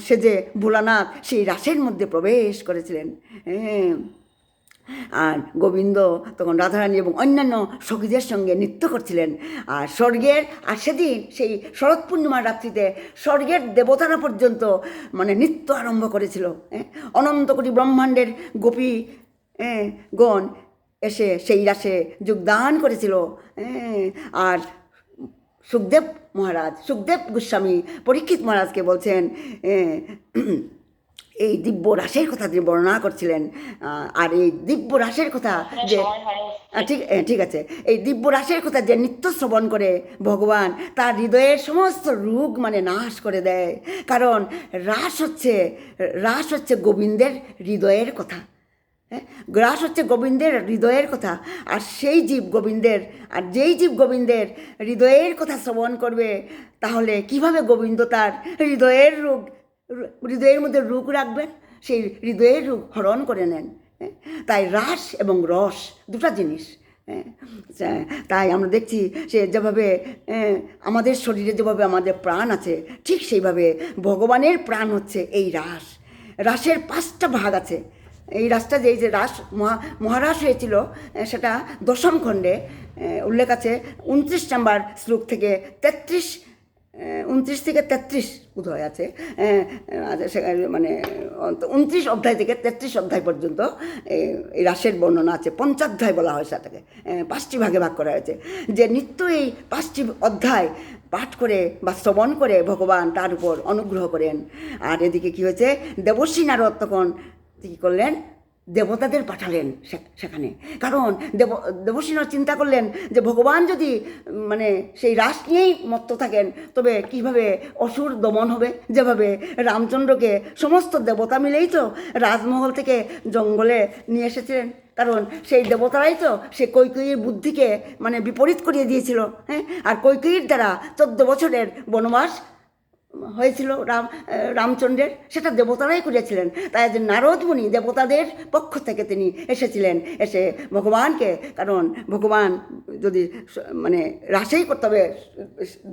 সেজে ভোলানাথ সেই রাসের মধ্যে প্রবেশ করেছিলেন। হ্যাঁ, আর গোবিন্দ তখন রাধারানী এবং অন্যান্য সখীদের সঙ্গে নৃত্য করছিলেন। আর স্বর্গের, আর সেদিন সেই শরৎ পূর্ণিমার রাত্রিতে স্বর্গের দেবতারা পর্যন্ত মানে নৃত্য আরম্ভ করেছিল। অনন্ত কোটি ব্রহ্মাণ্ডের গোপী গণ এসে সেই রাসে যোগদান করেছিল। আর সুখদেব গোস্বামী পরীক্ষিত মহারাজকে বলছেন, এই দিব্য রাসের কথা তিনি বর্ণনা করছিলেন। আর এই দিব্য রাসের কথা যে ঠিক আছে, এই দিব্য রাসের কথা যে নিত্য শ্রবণ করে ভগবান তার হৃদয়ের সমস্ত রোগ মানে নাশ করে দেয়। কারণ রাস হচ্ছে গোবিন্দের হৃদয়ের কথা। রাস হচ্ছে গোবিন্দের হৃদয়ের কথা। আর যেই জীব গোবিন্দের হৃদয়ের কথা শ্রবণ করবে, তাহলে কিভাবে গোবিন্দ তার হৃদয়ের মধ্যে রোগ রাখবেন, সেই হৃদয়ের রোগ হরণ করে নেন। তাই রাস এবং রস দুটা জিনিস। তাই আমরা দেখছি সে যেভাবে আমাদের শরীরে যেভাবে আমাদের প্রাণ আছে, ঠিক সেইভাবে ভগবানের প্রাণ হচ্ছে এই রাসের 5টা ভাগ আছে। এই রাসটা যে রাস মহারাস হয়েছিল, সেটা দশম খণ্ডে উল্লেখ আছে। 29 নম্বর শ্লোক থেকে 29 থেকে 33 বোধহয় আছে, মানে 29 অধ্যায় থেকে 33 অধ্যায় পর্যন্ত এই রাসের বর্ণনা আছে। পঞ্চাধ্যায় বলা হয় সেটাকে, 5টি ভাগে ভাগ করা হয়েছে। যে নিত্য এই 5টি অধ্যায় পাঠ করে বা শ্রবণ করে ভগবান তার উপর অনুগ্রহ করেন। আর এদিকে কী হয়েছে, দেবর্ষি নারদ তখন কী করলেন, দেবতাদের পাঠালেন সেখানে। কারণ দেবর্ষি নারদ চিন্তা করলেন যে ভগবান যদি মানে সেই রাস নিয়েই মত্ত থাকেন, তবে কিভাবে অসুর দমন হবে। যেভাবে রামচন্দ্রকে সমস্ত দেবতা মিলেই তো রাজমহল থেকে জঙ্গলে নিয়ে এসেছিলেন, কারণ সেই দেবতারাই তো সে কৈকেয়ীর বুদ্ধিকে মানে বিপরীত করিয়ে দিয়েছিল। হ্যাঁ, আর কৈকেয়ীর দ্বারা 14 বছরের বনবাস হয়েছিল রামচন্দ্রের, সেটা দেবতারাই করেছিলেন। তাই যে নারদ মুনি দেবতাদের পক্ষ থেকে তিনি এসেছিলেন, এসে ভগবানকে, কারণ ভগবান যদি মানে রাসেই করতে হবে,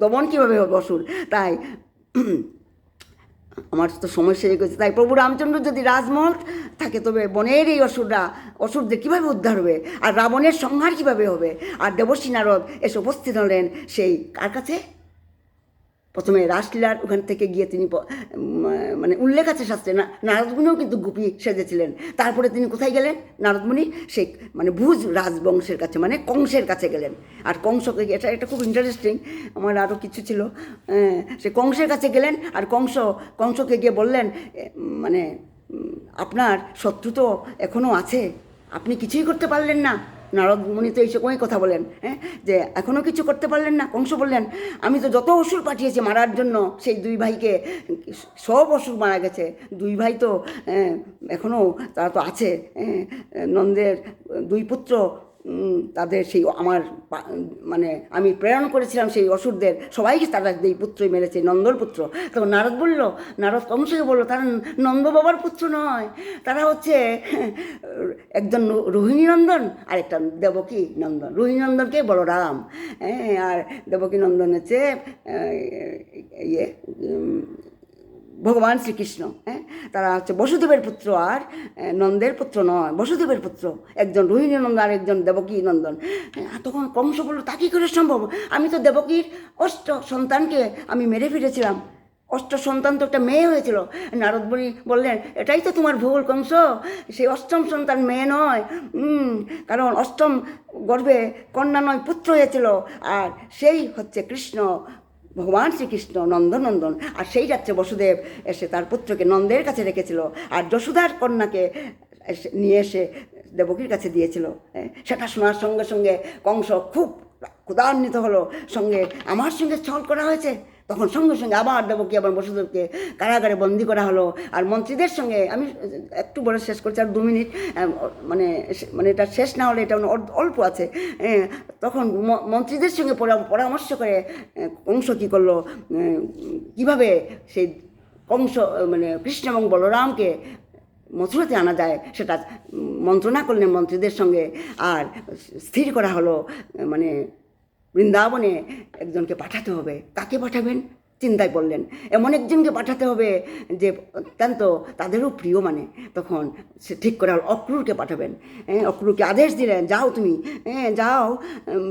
দমন কীভাবে হবে অসুর, তাই আমার তো সময় শেষ গেছে। তাই প্রভু রামচন্দ্র যদি রাজমহল থাকে, তবে বনের এই অসুরদের কীভাবে উদ্ধার হবে, আর রাবণের সংহার কীভাবে হবে। আর দেবর্ষি নারদ এসে উপস্থিত হলেন সেই কার কাছে, প্রথমে রাসলীলার ওখান থেকে গিয়ে তিনি মানে উল্লেখ আছে শাস্ত্রে, নারদমুনিও কিন্তু গোপী সেজেছিলেন। তারপরে তিনি কোথায় গেলেন, নারদমুনি সেই মানে ভুজ রাজবংশের কাছে, মানে কংসের কাছে গেলেন। আর কংসকে, এটা খুব ইন্টারেস্টিং, আমার আরও কিছু ছিল। সে কংসের কাছে গেলেন, আর কংসকে গিয়ে বললেন, মানে আপনার শত্রু তো এখনও আছে, আপনি কিছুই করতে পারলেন না। নারদ মুনি তো এই সময় কথা বলেন, যে এখনও কিছু করতে পারলেন না। কংস বললেন, আমি তো যত অসুর পাঠিয়েছি মারার জন্য, সেই 2 ভাইকে সব অসুর মারা গেছে। 2 ভাই তো এখনও তারা তো আছে, নন্দের 2 পুত্র, তাদের সেই আমার মানে আমি প্রেরণ করেছিলাম সেই অসুরদের সবাইকে তারা এই পুত্রই মেরেছে, নন্দর পুত্র। তখন নারদ কংসকে বললো, তারা নন্দ বাবার পুত্র নয়, তারা হচ্ছে একজন রোহিণী নন্দন আর একটা দেবকী নন্দন। রোহিণী নন্দনকে বলরাম, আর দেবকী নন্দন হচ্ছে ভগবান শ্রীকৃষ্ণ। তারা হচ্ছে বসুদেবের পুত্র, আর নন্দের পুত্র নয়, বসুদেবের পুত্র। একজন রোহিণী নন্দন আর একজন দেবকী নন্দন। তখন কংস বলল, তা কী করে সম্ভব, আমি তো দেবকীর 8 সন্তানকে আমি মেরে ফেলেছিলাম, 8 সন্তান তো একটা মেয়ে হয়েছিল। নারদ মুনি বললেন, এটাই তো তোমার ভুল কংস, সেই 8ম সন্তান মেয়ে নয়, কারণ 8ম গর্ভে কন্যা নয় পুত্র হয়েছিল, আর সেই হচ্ছে কৃষ্ণ, ভগবান শ্রীকৃষ্ণ নন্দনন্দন। আর সেই রাত্রে বসুদেব এসে তার পুত্রকে নন্দের কাছে রেখেছিল, আর যশোদার কন্যাকে নিয়ে এসে দেবকীর কাছে দিয়েছিল। সেটা শোনার সঙ্গে সঙ্গে কংস খুব ক্ষুধান্বিত হলো, সঙ্গে আমার সঙ্গে ছল করা হয়েছে। তখন সঙ্গে সঙ্গে আবার দেবকী আবার বসুদেবকে কারাগারে বন্দি করা হলো। আর মন্ত্রীদের সঙ্গে, আমি একটু বড় শেষ করছি আর 2 মিনিট, মানে মানে এটা শেষ না হলে এটা অল্প আছে। তখন মন্ত্রীদের সঙ্গে পরামর্শ করে কংস কী করলো, কীভাবে সেই কংস মানে কৃষ্ণ এবং বলরামকে মথুরাতে আনা যায় সেটা মন্ত্রণা করলেন মন্ত্রীদের সঙ্গে। আর স্থির করা হলো মানে বৃন্দাবনে একজনকে পাঠাতে হবে। কাকে পাঠাবেন চিন্তায় পড়লেন, এমন একজনকে পাঠাতে হবে যে অত্যন্ত তাদেরও প্রিয়। মানে তখন সে ঠিক করা হল অক্রূরকে পাঠাবেন। অক্রূরকে আদেশ দিলেন, যাও তুমি, যাও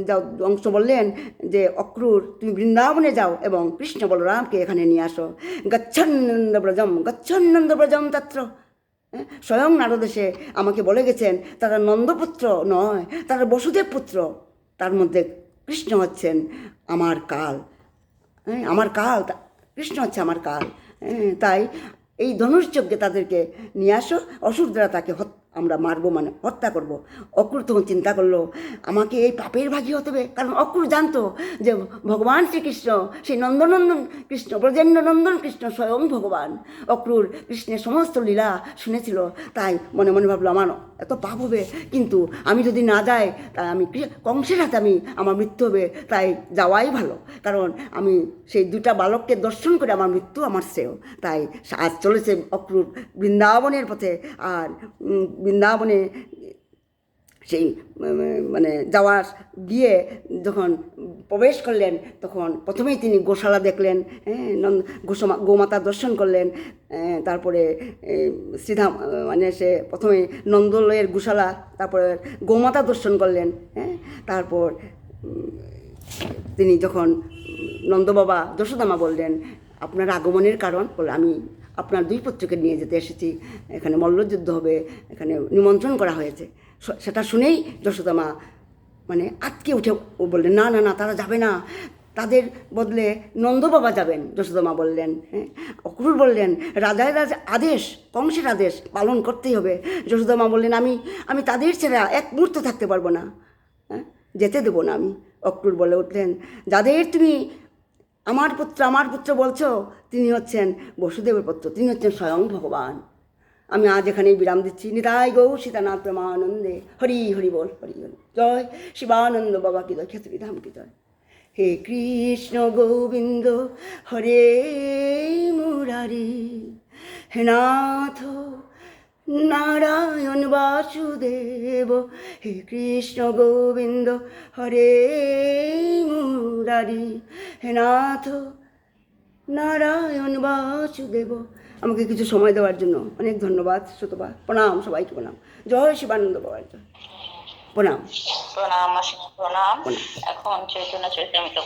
যাও। অংশ বললেন যে অক্রূর তুমি বৃন্দাবনে যাও এবং কৃষ্ণ বলরামকে এখানে নিয়ে আসো। গচ্ছন্নন্দ ব্রজম তত্র। স্বয়ং নারদ এসে আমাকে বলে গেছেন তারা নন্দপুত্র নয়, তারা বসুদেব পুত্র। তার মধ্যে কৃষ্ণ হচ্ছেন আমার কাল, আমার কাল, কৃষ্ণ হচ্ছে আমার কাল। তাই এই ধনুর্যজ্ঞে তাদেরকে নিয়ে আসো, অসুর দ্বারা তাকে আমরা মারবো, মানে হত্যা করব। অক্রূর তখন চিন্তা করলো আমাকে এই পাপের ভাগী হতে হবে, কারণ অক্রূর জানতো যে ভগবান শ্রীকৃষ্ণ সেই নন্দনন্দন কৃষ্ণ, ব্রজেন্দ্রনন্দন কৃষ্ণ স্বয়ং ভগবান। অক্রূর কৃষ্ণের সমস্ত লীলা শুনেছিল, তাই মনে মনে ভাবলো আমার এত পাপ হবে, কিন্তু আমি যদি না যাই তাই আমি কংসের হাতে আমার মৃত্যু হবে, তাই যাওয়াই ভালো, কারণ আমি সেই 2টা বালককে দর্শন করে আমার মৃত্যু আমার শ্রেয়। তাই আজ চলেছে অক্রূর বৃন্দাবনের পথে। আর বৃন্দাবনে সেই মানে যাওয়ার গিয়ে যখন প্রবেশ করলেন তখন প্রথমেই তিনি গোশালা দেখলেন, গোমাতা দর্শন করলেন। তারপরে শ্রীধাম মানে সে প্রথমে নন্দলয়ের গোশালা, তারপরে গোমাতা দর্শন করলেন। তারপর তিনি যখন নন্দবাবা যশোদামা বললেন আপনার আগমনের কারণ, বলে আমি আপনার 2 পুত্রকে নিয়ে যেতে এসেছি, এখানে মল্লযুদ্ধ হবে, এখানে নিমন্ত্রণ করা হয়েছে। সেটা শুনেই যশোদামা মানে আটকে উঠে বললেন না না না, তারা যাবে না, তাদের বদলে নন্দবাবা যাবেন। যশোদামা বললেন, অক্রূর বললেন রাজার আদেশ, কংসের আদেশ পালন করতেই হবে। যশোদামা বললেন আমি তাদের ছাড়া এক মুহূর্ত থাকতে পারবো না, যেতে দেবো না আমি। অক্রূর বলে উঠলেন যাদের তুমি আমার পুত্র বলছো, তিনি হচ্ছেন বসুদেবের পুত্র, তিনি হচ্ছেন স্বয়ং ভগবান। আমি আজ এখানেই বিরাম দিচ্ছি। নিতাই গৌ সীতানাথ প্রেমানন্দে, হরি হরি বল, হরি হরি জয়। শিবানন্দ বাবা কি জয়, ক্ষেত্রী ধাম কি জয়। হে কৃষ্ণ গোবিন্দ হরে মুরারি, হে নাথ নারায়ণ বাসুদেব, হে কৃষ্ণ গোবিন্দ হরে মুরারি, হে নাথ নারায়ণ বাসুদেব। আমাকে কিছু সময় দেওয়ার জন্য অনেক ধন্যবাদ। শ্রোতবা প্রণাম, সবাইকে প্রণাম। জয় শিবানন্দ বাবার জয়। প্রণাম প্রণাম প্রণাম। এখন চৈতন্য চরিতামৃত